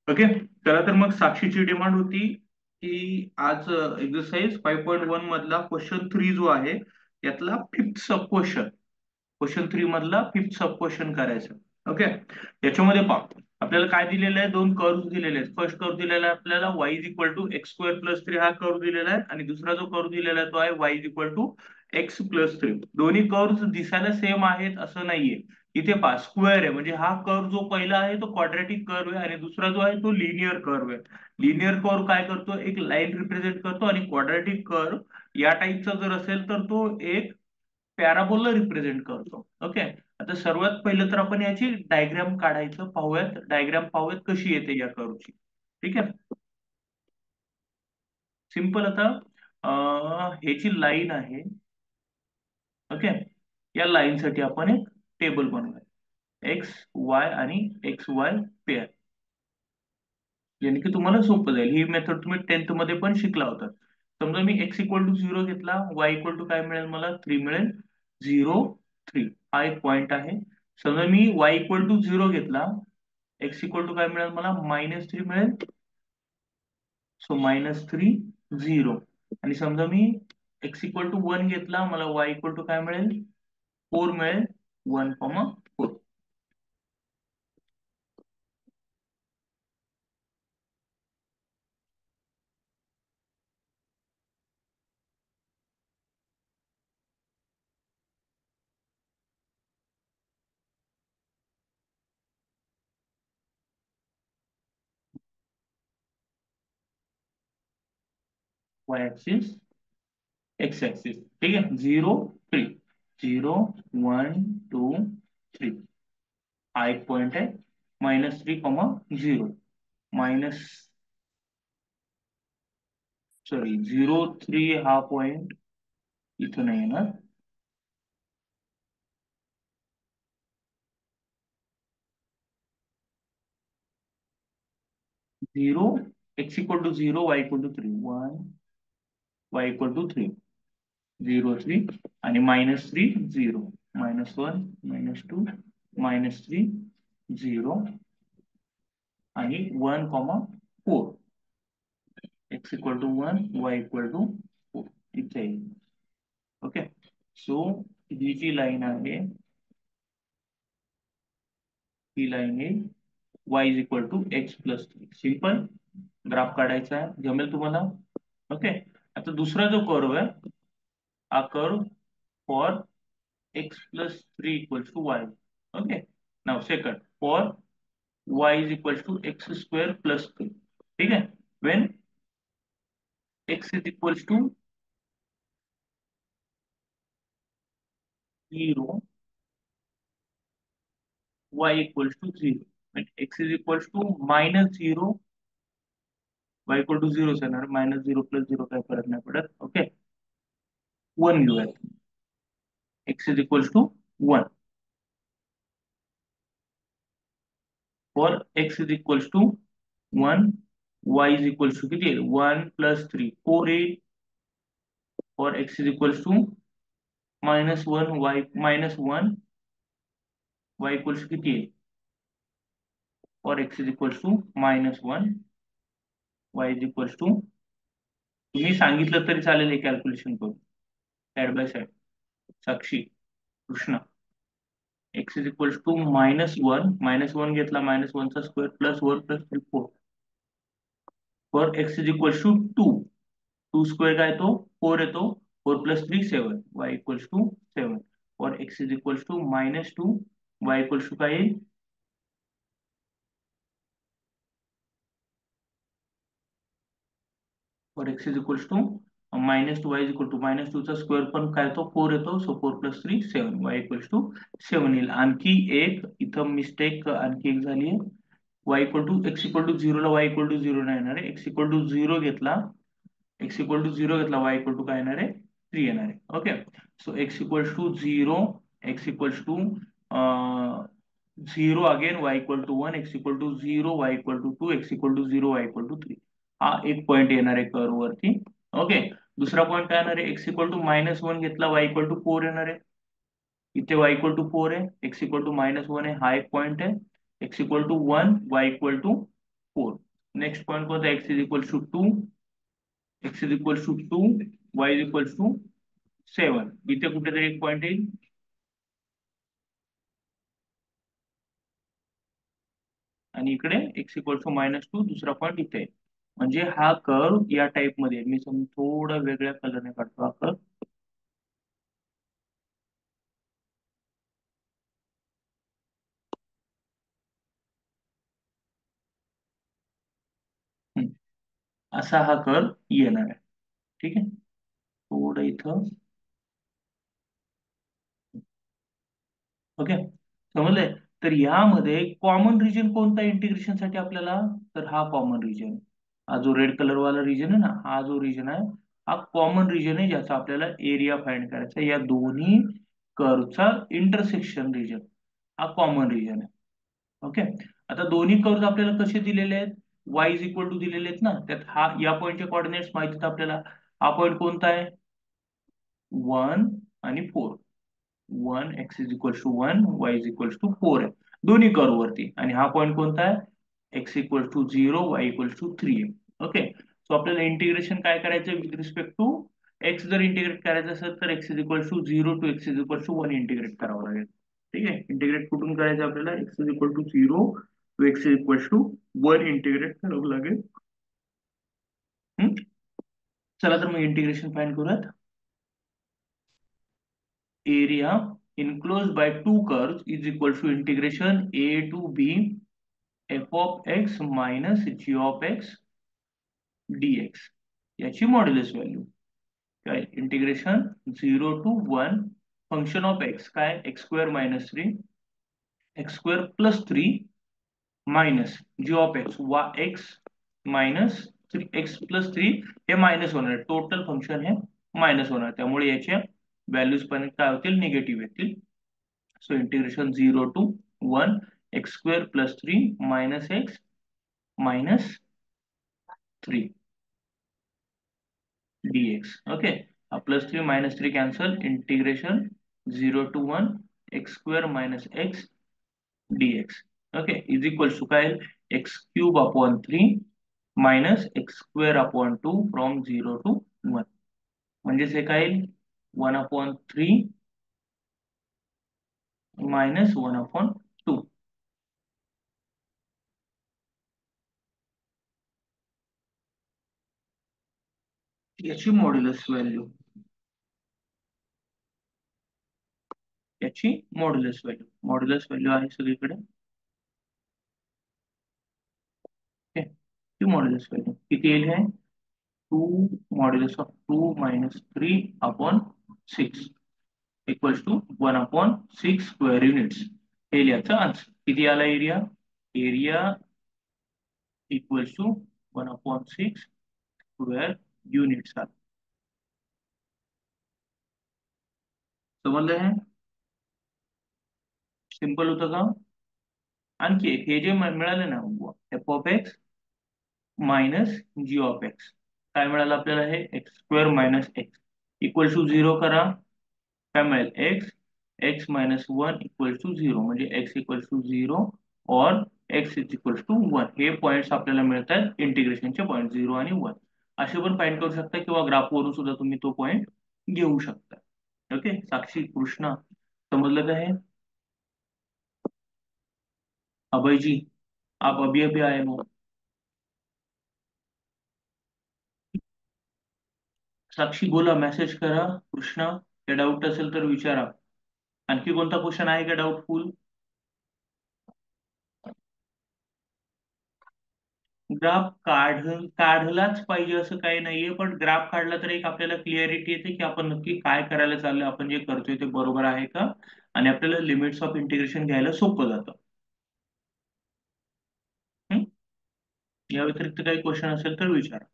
Okay. चला तर मग साक्षीची डिमांड होती की आज एक्सरसाइज 5.1 मधला क्वेश्चन 3 जो आहे यातला फिफ्थ सब क्वेश्चन, क्वेश्चन 3 मधला फिफ्थ सब क्वेश्चन करायचं. ओके. याच्यामध्ये पहा, आपल्याला काय दिलेलं आहे, दोन कर्व दिलेले आहेत. फर्स्ट कर्व दिलेला आहे आपल्याला y is equal to x square plus 3 हा कर्व दिलेला आहे, आणि दुसरा जो कर्व दिलेला आहे तो आहे y is equal to x plus 3. दोन्ही कर्व दिसायला सेम आहेत असं नाहीये. इथे पहा स्क्वेअर आहे, म्हणजे हा कर्व जो पहिला आहे तो क्वाड्रॅटिक कर्व आहे, आणि दुसरा जो आहे तो लिनियर कर्व आहे. लिनियर कर्व काय करतो, एक लाईन रिप्रेझेंट करतो, आणि क्वाड्रॅटिक कर्व या टाईपचा जर असेल तर तो एक पॅराबोला रिप्रेझेंट करतो. ओके. आता सर्वात पहिलं तर आपण याची डायग्राम काढायचं पाहूयात, डायग्राम पाहूयात कशी येते या कर्वची. ठीक आहे. सिंपल. आता ह्याची लाईन आहे. ओके. या लाईन साठी आपण एक टेबल बनवूया, एक्स वाय आणि एक्स वाय पेअर. याने की तुम्हाला सोपं जाईल. ही मेथड तुम्ही 10th मध्ये पण शिकला होता. समजा मी एक्स इक्वल टू 0 घेतला, वाय इक्वल टू काय मिळेल, मला 3 मिळेल. 0 3 हा एक पॉइंट आहे. समजा मी वाय इक्वल टू 0 घेतला, एक्स इक्वल टू काय मिळेल, मला -3 मिळेल. सो -3 0. आणि समजा मी एक्स इक्वल टू 1 घेतला, मला वाय इक्वल टू काय मिळेल, 4 मिळेल. 1,4. Y axis, x axis. ठीक आहे. 0 3. 0 1 2 3 हा एक पॉइंट आहे. -3, 0 सॉरी 0 3 हा पॉइंट इथं नाही येणार. 0 x equal to 0 y equal to 3 1 y equal to 3 0 3 आणि -3 0 -1 -2 -3 0 आणि 1,4. X equal to 1 y equal to 4 इथे येईल. ओके. सो ही जी लाईन आहे, ही लाईन आहे y is equal to x plus 3. Simple. Graph काढायचा आहे, जमेल तुम्हाला. ओके. आता दुसरा जो कर्व आहे, हा curve for x plus 3 equals to y. Okay. नाव second for y is equal to x square plus 3. ठीक आहे. When x is equals to 0, y equals to 0. when x is equals to -0, y equal to 0 येणार. -0 plus 0 काही फरक नाही पडत. Okay. 1 घेऊयात. x is equals to 1. For x is equals to 1, y is equals to किती आहे, 1 plus 3 4 येईल. For x is equals to -1 y -1 y equals to किती आहे, for x is equals to -1 y is equals to, तुम्ही सांगितलं तरी चालेल हे कॅल्क्युलेशन करून side by side. Sakshi, Krishna, x is equals to -1 घेतला, -1 चा square plus 1 plus 3 4. For x is equals to 2, 2 square काय येतो, 4 येतो. 4 प्लस 3 7, y इक्वल्स टू 7. और x is equals to -2, y equals to काय येईल, और x is equals to -2, y is equal to -2 चा स्क्वेअर पण काय येतो, 4 येतो. So 4 plus 3 7, y equals to 7 येईल. आणखी एक इथं मिस्टेक आणखी एक झाली आहे. y equal to x equal to 0 ला y इक्वल टू 0 नाही येणार आहे. x इक्वल टू 0 घेतला, x इक्वल टू 0 घेतला, y इक्वल टू काय येणार आहे, 3 येणार आहे. Okay. So x equals to 0, x equals to 0 again, y equal to 1, x equal to 0, y equal to 2, x equal to 0, y equal to 3. हा एक point येणार आहे कर्व वरती. ओके. दुसरा पॉइंट काय येणार आहे, x इक्वल टू -1 घेतला, y इक्वल टू 4 येणार आहे. इथे y इक्वल टू 4 आहे, x इक्वल टू -1 आहे, हा एक पॉइंट आहे. x equal to 1, y equal to 4. Next point कोणता? x is equal to 2, x is equal to 2, y is equal to 7. इथे कुठेतरी एक पॉईंट येईल. आणि इकडे x इक्वल टू -2 दुसरा पॉईंट इथे आहे. म्हणजे हा कर्व या टाइप मध्ये, मी थोडा वेगळ्या कलरने काढतो हा कर्व. असा हा कर्व येणार आहे. ठीक आहे, थोडं इथं. ओके, समजलंय? तर यामध्ये कॉमन रिजन कोणता इंटिग्रेशन साठी आपल्याला? तर हा कॉमन रिजन, हा जो रेड कलर वाला रिजन आहे ना, हा जो रिजन आहे हा कॉमन रिजन आहे, ज्याचा आपल्याला एरिया फाइंड करायचा आहे. या दोन्ही कर्वचा इंटरसेक्शन रिजन हा कॉमन रिजन आहे. ओके, आता दोन्ही कर्व आपल्याला कसे दिलेले आहेत? y इज इक्वल टू दिलेले आहेत ना, त्यात हा या पॉईंटचे कोऑर्डिनेट्स माहिती आहेत आपल्याला. हा पॉईंट कोणता आहे? 1 आणि 4. 1, x is equal to 1, y is equal to 4 आहे दोन्ही कर्व वरती. आणि हा पॉईंट कोणता आहे? x equal to 0, y equal to 3 आहे. ओके, सो आपल्याला इंटिग्रेशन काय करायचं विथ रिस्पेक्ट टू x? जर इंटिग्रेट करायचं असेल तर x is equal to 0 to x is equal to 1 integrate करावं लागेल. ठीक आहे, इंटिग्रेट कुठून करायचं आपल्याला? x is equal to 0 to x is equal to 1 integrate करावं लागेल. हम्म? चला तर मग इंटिग्रेशन फाइंड करूयात. Area enclosed by two curves is equal to integration a to b f of x minus g of x dx. याची modulus value काय? Integration 0 to 1 function of x काय? x² + 3 minus g of x minus 3x+3 हे minus होणार आहे, total function हे minus होणार, त्यामुळे याच्या व्हॅल्यूज पण काय होतील? निगेटिव्ह येतील. So integration 0 to 1 x² + 3 minus x minus 3 dx. Okay, +3 -3 cancel. Integration 0 to 1 x² minus x dx. Okay, is equals to काय? x³ upon 3 minus x² upon 2 from 0 to 1. म्हणजेच हे काय? 1/3 minus 1/2. याची मॉड्युलस व्हॅल्यू, याची modulus value आहे सगळीकडे. Okay, ती modulus value किती येईल? आहे 2 modulus of 2 minus 3 upon 6 equals to 1/6 square units. हे याचा आन्सर किती आला? Area, area equals to 1/6 square units आला. समजलं? आहे सिंपल होतं का? आणखी एक, हे जे मिळाले ना f of x minus g of x, काय मिळालं आपल्याला? हे x² minus x equal to 0 करा, काय मिळेल? एक्स -1 इक्वल टू 0, म्हणजे x इक्वल टू 0 और x इज इक्वल टू 1. हे पॉईंट्स आपल्याला मिळतात इंटिग्रेशनचे पॉईंट 0 आणि 1. असे पण फाइंड करू शकता किंवा ग्राफवरून सुद्धा तुम्ही तो पॉईंट घेऊ शकता. ओके, साक्षी, कृष्णा, समजलं का हे? अभय जी, आप अभी अभी आए हो. साक्षी बोला, मेसेज करा. कृष्णा, काही डाऊट असेल तर विचारा. आणखी कोणता क्वेश्चन आहे का डाऊटफुल? ग्राफ काढलाच पाहिजे असं काही नाहीये, पण ग्राफ काढला तर एक आपल्याला क्लिअरिटी येते की आपण नक्की काय करायला चाललोय, आपण जे करतोय ते बरोबर आहे का, आणि आपल्याला लिमिट्स ऑफ इंटिग्रेशन घ्यायला सोपं जातं. हम्म? या व्यतिरिक्त काही क्वेश्चन असेल तर विचारा.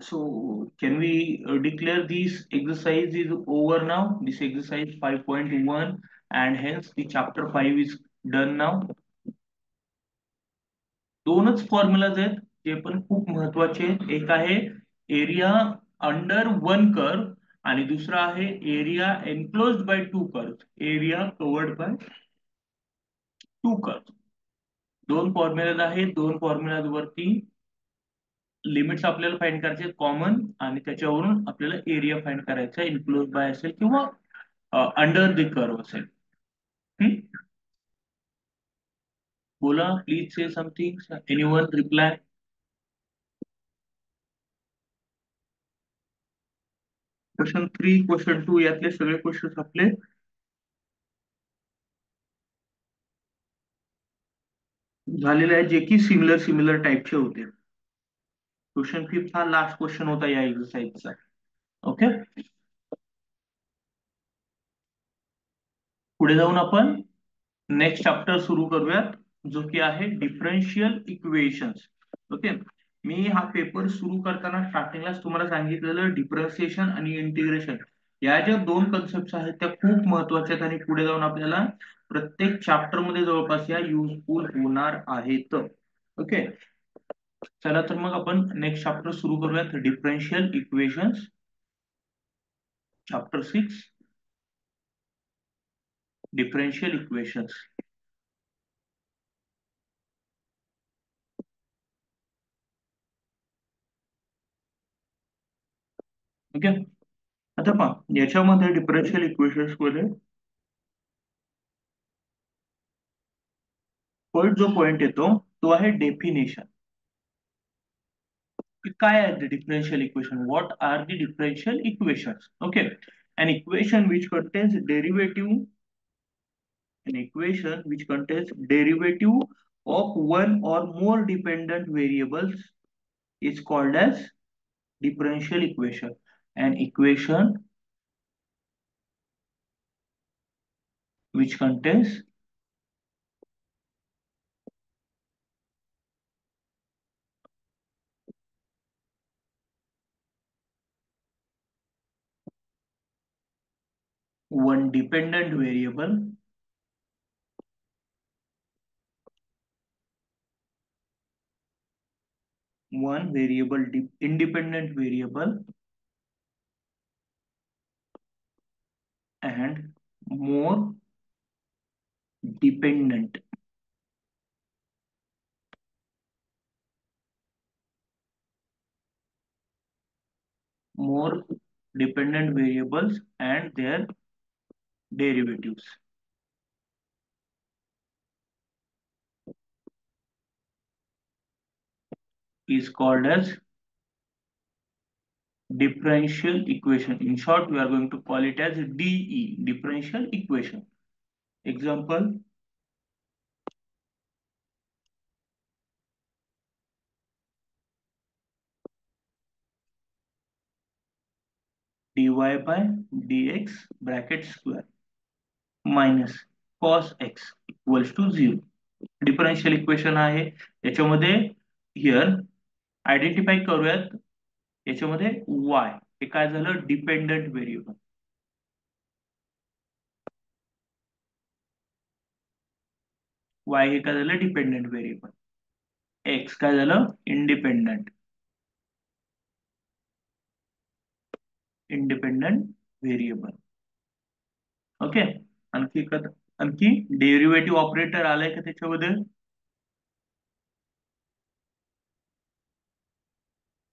So can we declare this exercise is over now? This exercise 5.1, and hence the chapter 5 is done now. दोनच फॉर्म्युलाज आहेत जे पण खूप महत्वाचे आहेत. एक आहे एरिया अंडर वन कर्व आणि दुसरा आहे area enclosed by two curve. Area covered by two curve. दोन फॉर्म्युला आहेत, दोन फॉर्म्युलावरती लिमिट्स आपल्याला फाइंड करायचे कॉमन, आणि त्याच्यावरून आपल्याला एरिया फाइंड करायचा, इन्क्लोज बाय असेल किंवा अंडर द कर्व असेल. हम्म? बोला, please say something, anyone reply. Question 3, question 2 यातले सगळे क्वेश्चन आपले झालेले आहेत, जे की सिमिलर सिमिलर टाईपचे होते. क्वेश्चन 5 हा लास्ट क्वेश्चन होता या एक्सरसाइजचा. ओके, पुढे जाऊन आपण नेक्स्ट चॅप्टर सुरू करूयात, जो की आहे डिफरन्शियल इक्वेशन्स. ओके, मी हा पेपर सुरू करताना स्टार्टिंगलाच तुम्हाला सांगितलेलं डिफरन्शिएशन आणि इंटिग्रेशन या ज्या दोन कन्सेप्ट आहेत त्या खूप महत्वाच्या आहेत, आणि पुढे जाऊन आपल्याला प्रत्येक चॅप्टर मध्ये जवळपास या युजफुल होणार आहेत. ओके, चला तर मग आपण नेक्स्ट चॅप्टर सुरू करूयात, differential equations, chapter 6, differential equations. Okay, आता पहा याच्यामध्ये डिफरन्शियल इक्वेशन्स मध्ये पहिला जो पॉइंट येतो तो आहे डेफिनेशन. काय आहे differential equation, what are the differential equations. Okay, an equation which contains derivative an equation which contains derivative of one or more dependent variables is called as differential equation. An equation which contains one dependent variable, one variable independent variable, and more dependent more dependent variables and their derivatives is called as differential equation. In short, we are going to call it as DE, differential equation. Example, dy by dx bracket square minus cos x equals to 0. Differential equation आहे, याच्यामध्ये here identify करूयात, याच्यामध्ये y हे काय झालं, dependent variable. y हे काय झालं, डिपेंडंट व्हेरिएबल. x काय झालं, इंडिपेंडंट इंडिपेंडंट व्हेरिएबल. ओके, आणखी डेरिव्हेटिव्ह ऑपरेटर आलाय का त्याच्यामध्ये,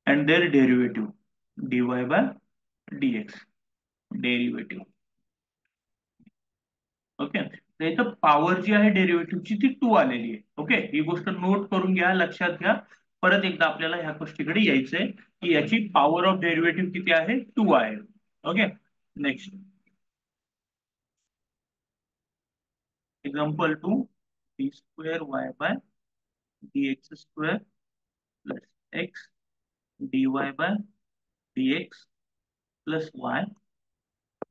and there derivative dy by dx derivative. Okay, तर इथं पॉवर जी आहे डेरिव्हेटिव्हची ती 2 आलेली आहे. ओके, ही गोष्ट नोट करून घ्या, लक्षात घ्या. परत एकदा आपल्याला ह्या गोष्टीकडे यायचंय की याची पॉवर ऑफ डेरिव्हेटिव्ह किती आहे, 2 आहे. Okay, next example 2, D square Y by dx square plus x dy by dx plus Y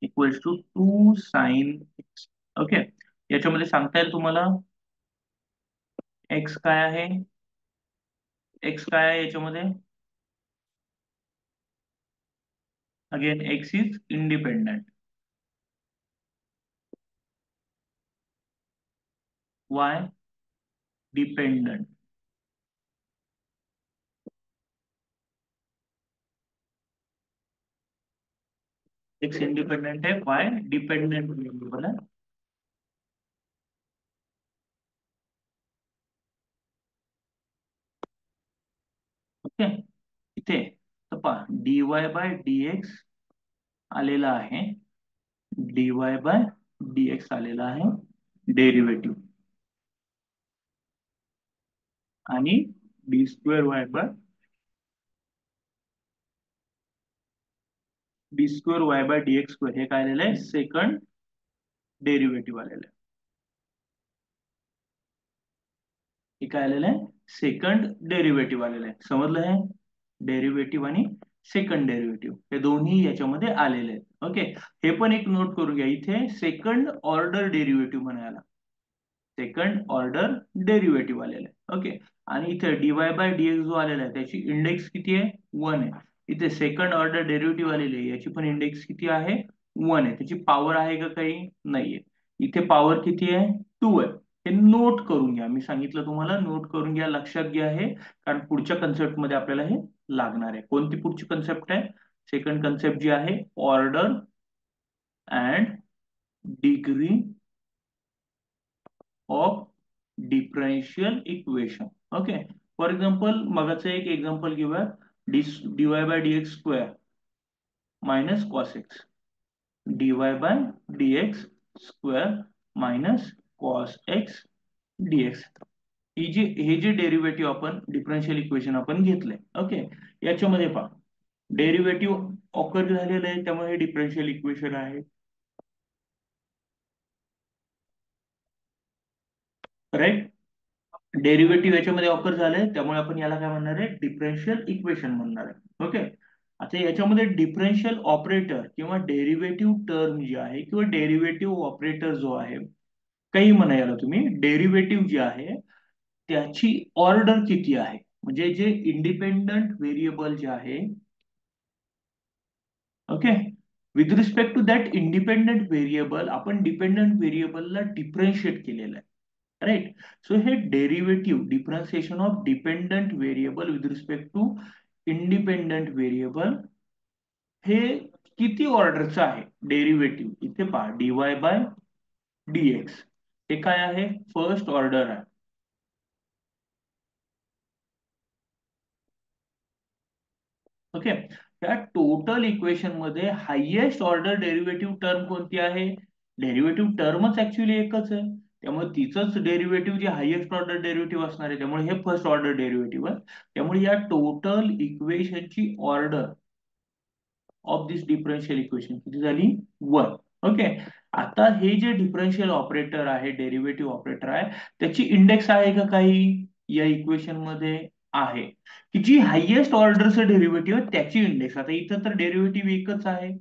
equals to 2 sine X. Okay, याच्यामध्ये सांगता येईल तुम्हाला एक्स काय आहे, एक्स काय आहे याच्यामध्ये, again x is independent, Y dependent. X independent है, वाय डिपेंडेंट वेरिएबल है. ओके. इथे तर पहा dy बाय dx आलेला आहे, dy बाय dx आलेला आहे डेरिव्हेटिव्ह, आणि d2y बाय dx स्क्वेअर हे काय आलेलं आहे, सेकंड डेरिव्हेटिव्ह आलेलं आहे. हे काय आलेलं आहे, सेकंड डेरिव्हेटिव्ह आलेलं आहे. समजलं आहे, डेरिव्हेटिव्ह आणि सेकंड डेरिव्हेटिव्ह हे दोन्ही याच्यामध्ये आलेले आहेत. ओके. हे पण एक नोट करून घ्या, इथे सेकंड ऑर्डर डेरिव्हेटिव्ह म्हणायला, सेकंड ऑर्डर डेरिव्हेटिव्ह आलेला आहे. ओके. आणि इथे डीवाय बाय डीएक्स जो आलेला आहे त्याची इंडेक्स किती आहे, 1 आहे. इथे सेकंड ऑर्डर डेरिव्हेटिव्ह आलेली आहे, याची पण इंडेक्स किती आहे, 1 आहे. त्याची पॉवर आहे का काही, नाहीये. इथे पॉवर किती आहे, 2 आहे. हे नोट करून घ्या, मी सांगितलं तुम्हाला नोट करून घ्या, लक्षात घ्या हे, कारण पुढच्या कन्सेप्ट मध्ये आपल्याला हे लागणार आहे. कोणती पुढची कन्सेप्ट आहे, सेकंड कन्सेप्ट जी आहे, order and degree of differential equation. Okay. For example मगाचं एक एक्झाम्पल घेऊया, dy by dx square minus cos x, dy by dx square minus cos x dx. हे जे डेरिव्हेटिव्ह आपण डिफरन्शियल इक्वेशन आपण घेतलंय. ओके. याच्यामध्ये पहा डेरिव्हेटिव्ह ऑकर झालेलं आहे, त्यामुळे हे डिफरन्शियल इक्वेशन आहे. राईट. डेरिव्हेटिव्ह याच्यामध्ये ऑकर झालंय, त्यामुळे आपण याला काय म्हणणार आहे, डिफरन्शियल इक्वेशन म्हणणार आहे. ओके. आता याच्यामध्ये डिफरन्शियल ऑपरेटर किंवा डेरिव्हेटिव्ह टर्म जी आहे किंवा डेरिव्हेटिव्ह ऑपरेटर जो आहे, काही म्हणा याला तुम्ही, डेरिव्हेटिव्ह जे आहे त्याची ऑर्डर किती आहे, म्हणजे जे इंडिपेंडंट व्हेरिएबल जे आहे, okay, with respect to that independent variable आपण डिपेंडंट व्हेरिएबलला डिफरन्शिएट केलेलं आहे. राईट. सो हे derivative, differentiation of dependent variable with respect to independent variable, हे किती ऑर्डरचं आहे डेरिव्हेटिव्ह, इथे पहा डीवाय बाय डीएक्स हे काय आहे, फर्स्ट ऑर्डर आहे. ओके. या टोटल इक्वेशन मध्ये हायएस्ट ऑर्डर डेरिव्हेटिव्ह टर्म कोणती आहे, डेरिव्हेटिव्ह टर्मच ऍक्च्युली एकच आहे, त्यामुळे तिचंच डेरिव्हेटिव्ह जे हायएस्ट ऑर्डर डेरिव्हेटिव्ह असणार आहे, त्यामुळे हे फर्स्ट ऑर्डर डेरिव्हेटिव्ह आहे. त्यामुळे या टोटल इक्वेशनची order of this differential equation किती झाली, 1. ओके. आता हे जे डिफरन्शियल ऑपरेटर आहे, डेरिव्हेटिव्ह ऑपरेटर आहे, त्याची इंडेक्स आहे का काही या इक्वेशन मध्ये, आहे. की जी हायएस्ट ऑर्डरचं डेरिव्हेटिव्ह आहे त्याची इंडेक्स, आता इथं तर डेरिव्हेटिव्ह एकच आहे,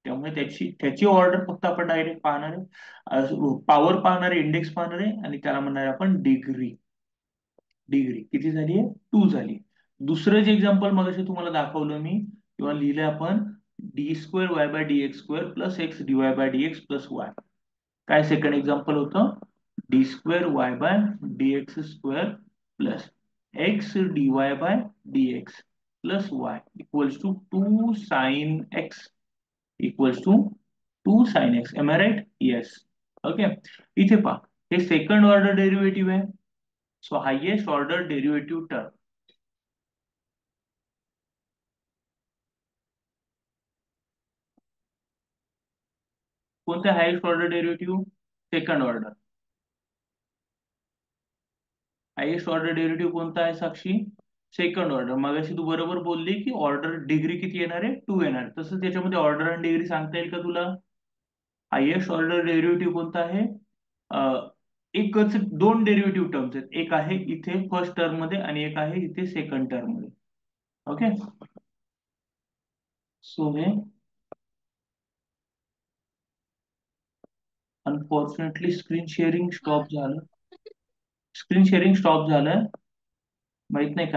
त्यामुळे त्याची त्याची ऑर्डर फक्त आपण डायरेक्ट पाहणार आहे, पॉवर पाहणार आहे, इंडेक्स पाहणार आहे, आणि त्याला म्हणणार आहे आपण डिग्री. डिग्री किती झाली आहे, 2 झाली. दुसरं जे एक्झाम्पल मगाशी तुम्हाला दाखवलं मी किंवा लिहिलंय आपण, d2y by dx square plus x dy by dx plus y. काय सेकंड एक्झाम्पल होतं, d2y by dx square plus x dy by dx plus Y equals to 2 sine x, equals to 2 sine x. Am I right, yes. Okay. इथे पहा हे second order derivative आहे, so highest order derivative term, कोणते highest order derivative, second order. Highest order derivative कोणता आहे साक्षी, second order. मगाशी तू बरोबर बोलली की ऑर्डर डिग्री किती येणार आहे, 2 येणार. तसंच त्याच्यामध्ये ऑर्डर आणि डिग्री सांगता येईल का तुला, हायएस्ट ऑर्डर डेरिव्हेटिव्ह कोणता आहे, एकच, दोन डेरिव्हेटिव्ह टर्म्स आहेत, एक आहे इथे फर्स्ट टर्म मध्ये आणि एक आहे इथे सेकंड टर्म मध्ये. ओके. सो हे अनफॉर्च्युनेटली स्क्रीन शेअरिंग स्टॉप झालं, स्क्रीन शेअरिंग स्टॉप झालं, माहित नाही का.